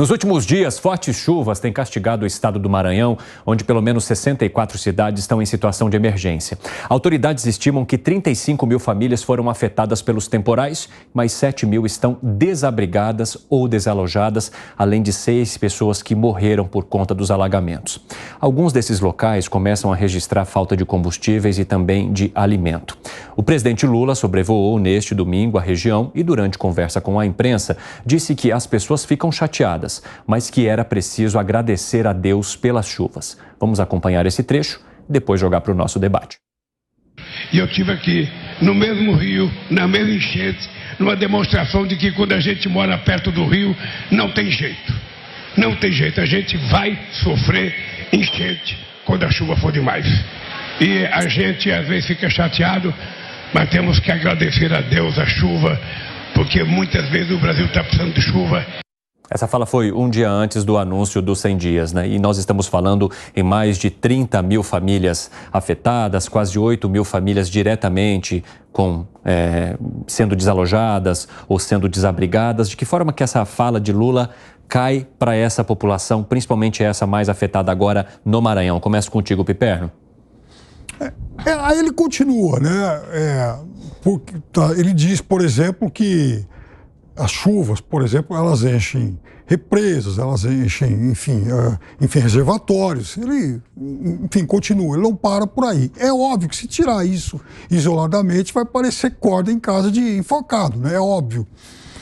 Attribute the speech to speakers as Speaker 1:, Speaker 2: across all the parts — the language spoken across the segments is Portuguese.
Speaker 1: Nos últimos dias, fortes chuvas têm castigado o estado do Maranhão, onde pelo menos 64 cidades estão em situação de emergência. Autoridades estimam que 35 mil famílias foram afetadas pelos temporais, mas 7 mil estão desabrigadas ou desalojadas, além de 6 pessoas que morreram por conta dos alagamentos. Alguns desses locais começam a registrar falta de combustíveis e também de alimento. O presidente Lula sobrevoou neste domingo a região e, durante conversa com a imprensa, disse que as pessoas ficam chateadas, mas que era preciso agradecer a Deus pelas chuvas. Vamos acompanhar esse trecho e depois jogar para o nosso debate.
Speaker 2: E eu estive aqui, no mesmo rio, na mesma enchente, numa demonstração de que quando a gente mora perto do rio, não tem jeito. Não tem jeito, a gente vai sofrer enchente quando a chuva for demais. E a gente às vezes fica chateado, mas temos que agradecer a Deus a chuva, porque muitas vezes o Brasil está precisando de chuva.
Speaker 1: Essa fala foi um dia antes do anúncio dos 100 dias, né? E nós estamos falando em mais de 30 mil famílias afetadas, quase 8 mil famílias diretamente sendo desalojadas ou sendo desabrigadas. De que forma que essa fala de Lula cai para essa população, principalmente essa mais afetada agora no Maranhão? Começo contigo, Piperno.
Speaker 3: Aí ele continua, né? Ele diz, por exemplo, que as chuvas, por exemplo, elas enchem represas, elas enchem, enfim, reservatórios. Ele, enfim, continua, ele não para por aí. É óbvio que se tirar isso isoladamente vai parecer corda em casa de enforcado, né? É óbvio.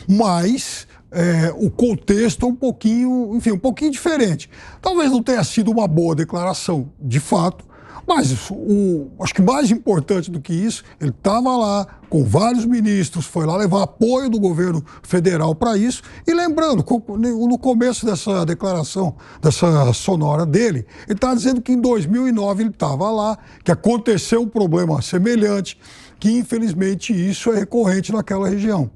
Speaker 3: Mas o contexto é um pouquinho diferente. Talvez não tenha sido uma boa declaração, de fato, mas acho que mais importante do que isso, ele estava lá com vários ministros, foi lá levar apoio do governo federal para isso. E lembrando, no começo dessa declaração, dessa sonora dele, ele está dizendo que em 2009 ele estava lá, que aconteceu um problema semelhante, que infelizmente isso é recorrente naquela região.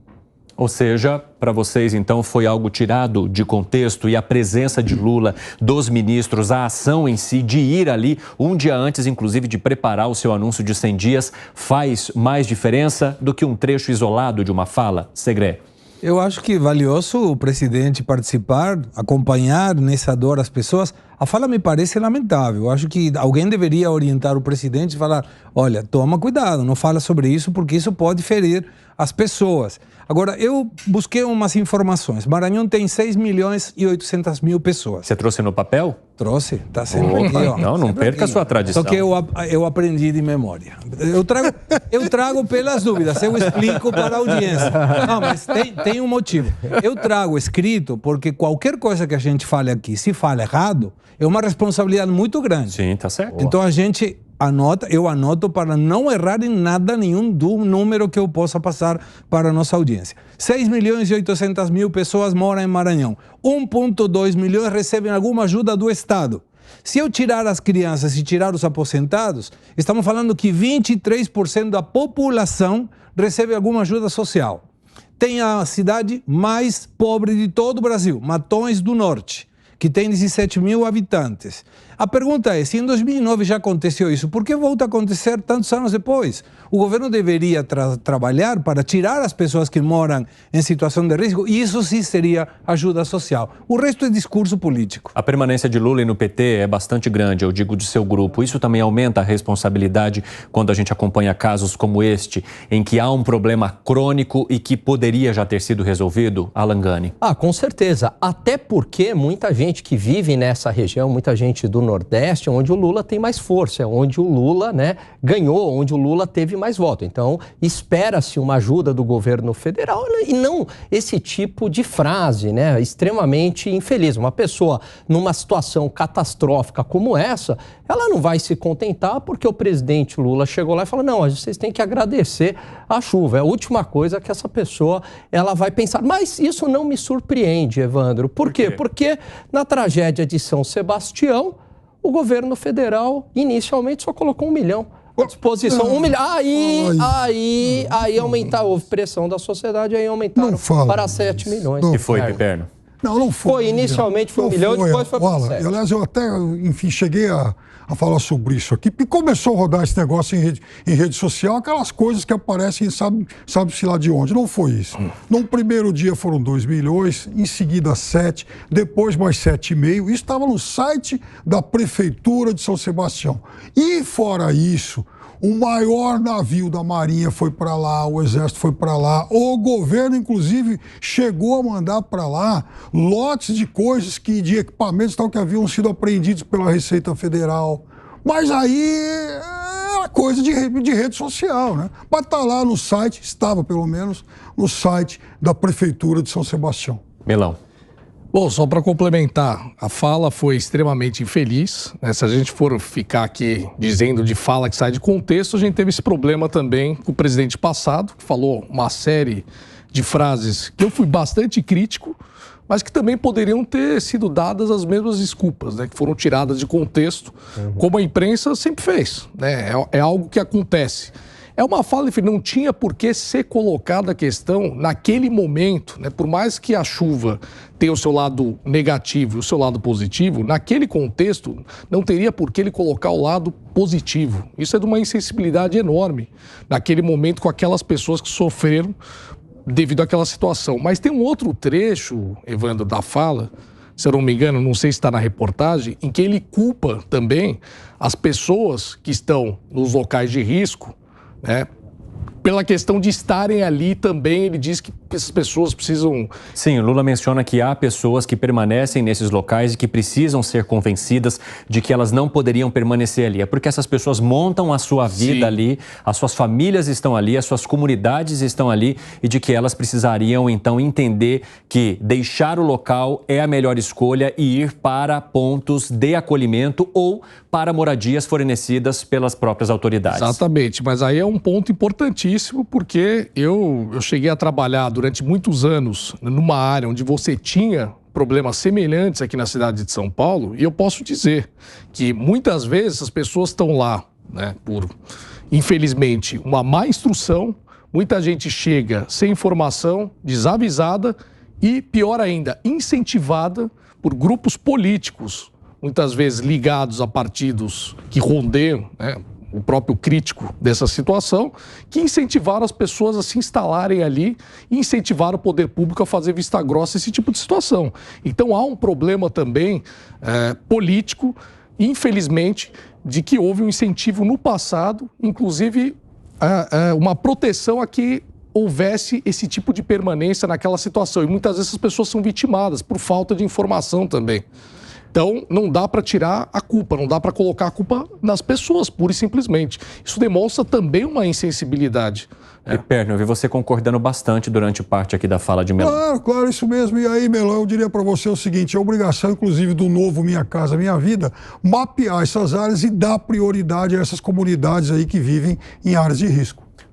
Speaker 1: Ou seja, para vocês, então, foi algo tirado de contexto e a presença de Lula, dos ministros, a ação em si, de ir ali um dia antes, inclusive, de preparar o seu anúncio de 100 dias, faz mais diferença do que um trecho isolado de uma fala? Segré.
Speaker 4: Eu acho que é valioso o presidente participar, acompanhar nessa dor as pessoas. A fala me parece lamentável. Eu acho que alguém deveria orientar o presidente e falar: olha, toma cuidado, não fala sobre isso porque isso pode ferir as pessoas. Agora, eu busquei umas informações. Maranhão tem 6.800.000 pessoas.
Speaker 1: Você trouxe no papel?
Speaker 4: Trouxe, está sempre aqui, ó.
Speaker 1: Não perca a sua tradição.
Speaker 4: Só que eu aprendi de memória. Eu trago pelas dúvidas, eu explico para a audiência. Não, mas tem um motivo. Eu trago escrito porque qualquer coisa que a gente fale aqui, se fala errado, é uma responsabilidade muito grande.
Speaker 1: Sim, tá certo.
Speaker 4: Então a gente eu anoto para não errar em nada nenhum do número que eu possa passar para a nossa audiência. 6.800.000 pessoas moram em Maranhão. 1,2 milhões recebem alguma ajuda do Estado. Se eu tirar as crianças e tirar os aposentados, estamos falando que 23% da população recebe alguma ajuda social. Tem a cidade mais pobre de todo o Brasil, Matões do Norte, que tem 17 mil habitantes. A pergunta é, se em 2009 já aconteceu isso, por que volta a acontecer tantos anos depois? O governo deveria trabalhar para tirar as pessoas que moram em situação de risco, e isso sim seria ajuda social. O resto é discurso político.
Speaker 1: A permanência de Lula no PT é bastante grande, eu digo, do seu grupo. Isso também aumenta a responsabilidade quando a gente acompanha casos como este, em que há um problema crônico e que poderia já ter sido resolvido? Alan Gani.
Speaker 5: Com certeza. Até porque muita gente que vive nessa região, muita gente do Nordeste, onde o Lula tem mais força, onde o Lula, ganhou, onde o Lula teve mais voto. Então, espera-se uma ajuda do governo federal e não esse tipo de frase, extremamente infeliz. Uma pessoa numa situação catastrófica como essa, ela não vai se contentar porque o presidente Lula chegou lá e falou: não, vocês têm que agradecer a chuva. É a última coisa que essa pessoa ela vai pensar. Mas isso não me surpreende, Evandro. Por quê? Porque na tragédia de São Sebastião, o governo federal inicialmente só colocou 1 milhão à disposição. 1 milhão. Aí aumentar, houve pressão da sociedade, aí aumentaram para 7 milhões.
Speaker 1: Que foi, Piperno?
Speaker 3: Não foi.
Speaker 5: Foi, inicialmente foi 1 milhão, depois foi para 7.
Speaker 3: Aliás, eu até, enfim, cheguei a falar sobre isso aqui, porque começou a rodar esse negócio em rede social, aquelas coisas que aparecem, sabe-se lá de onde. Não foi isso. No primeiro dia foram 2 milhões, em seguida 7, depois mais 7,5. Isso estava no site da Prefeitura de São Sebastião. E fora isso, o maior navio da Marinha foi para lá, o Exército foi para lá, o governo, inclusive, chegou a mandar para lá lotes de coisas, de equipamentos tal, que haviam sido apreendidos pela Receita Federal. Mas aí era coisa de rede social, né? Mas está lá no site, estava pelo menos, no site da Prefeitura de São Sebastião.
Speaker 1: Melão.
Speaker 6: Bom, só para complementar, a fala foi extremamente infeliz, né? Se a gente for ficar aqui dizendo de fala que sai de contexto, a gente teve esse problema também com o presidente passado, que falou uma série de frases que eu fui bastante crítico, mas que também poderiam ter sido dadas as mesmas desculpas, né? Que foram tiradas de contexto, como a imprensa sempre fez, né? É algo que acontece. É uma fala, enfim, não tinha por que ser colocada a questão naquele momento, né? Por mais que a chuva tenha o seu lado negativo e o seu lado positivo, naquele contexto não teria por que ele colocar o lado positivo. Isso é de uma insensibilidade enorme naquele momento com aquelas pessoas que sofreram devido àquela situação. Mas tem um outro trecho, Evandro, da fala, se eu não me engano, não sei se está na reportagem, em que ele culpa também as pessoas que estão nos locais de risco, né? Pela questão de estarem ali também, ele diz que essas pessoas precisam...
Speaker 1: Sim, o Lula menciona que há pessoas que permanecem nesses locais e que precisam ser convencidas de que elas não poderiam permanecer ali. É porque essas pessoas montam a sua vida ali, as suas famílias estão ali, as suas comunidades estão ali e de que elas precisariam, então, entender que deixar o local é a melhor escolha e ir para pontos de acolhimento ou para moradias fornecidas pelas próprias autoridades.
Speaker 6: Exatamente, mas aí é um ponto importantíssimo, porque eu cheguei a trabalhar durante muitos anos numa área onde você tinha problemas semelhantes aqui na cidade de São Paulo, e eu posso dizer que muitas vezes as pessoas estão lá, né, por, infelizmente, uma má instrução, muita gente chega sem informação, desavisada e, pior ainda, incentivada por grupos políticos, muitas vezes ligados a partidos que rondeiam, né, o próprio crítico dessa situação, que incentivaram as pessoas a se instalarem ali e incentivaram o poder público a fazer vista grossa esse tipo de situação. Então há um problema também político, infelizmente, de que houve um incentivo no passado, inclusive uma proteção a que houvesse esse tipo de permanência naquela situação. E muitas vezes as pessoas são vitimadas por falta de informação também. Então, não dá para tirar a culpa, não dá para colocar a culpa nas pessoas, pura e simplesmente. Isso demonstra também uma insensibilidade.
Speaker 1: E Perno, eu vi você concordando bastante durante parte aqui da fala de Melão.
Speaker 3: Claro, isso mesmo. E aí, Melão, eu diria para você o seguinte, é obrigação, inclusive, do novo Minha Casa Minha Vida, mapear essas áreas e dar prioridade a essas comunidades aí que vivem em áreas de risco.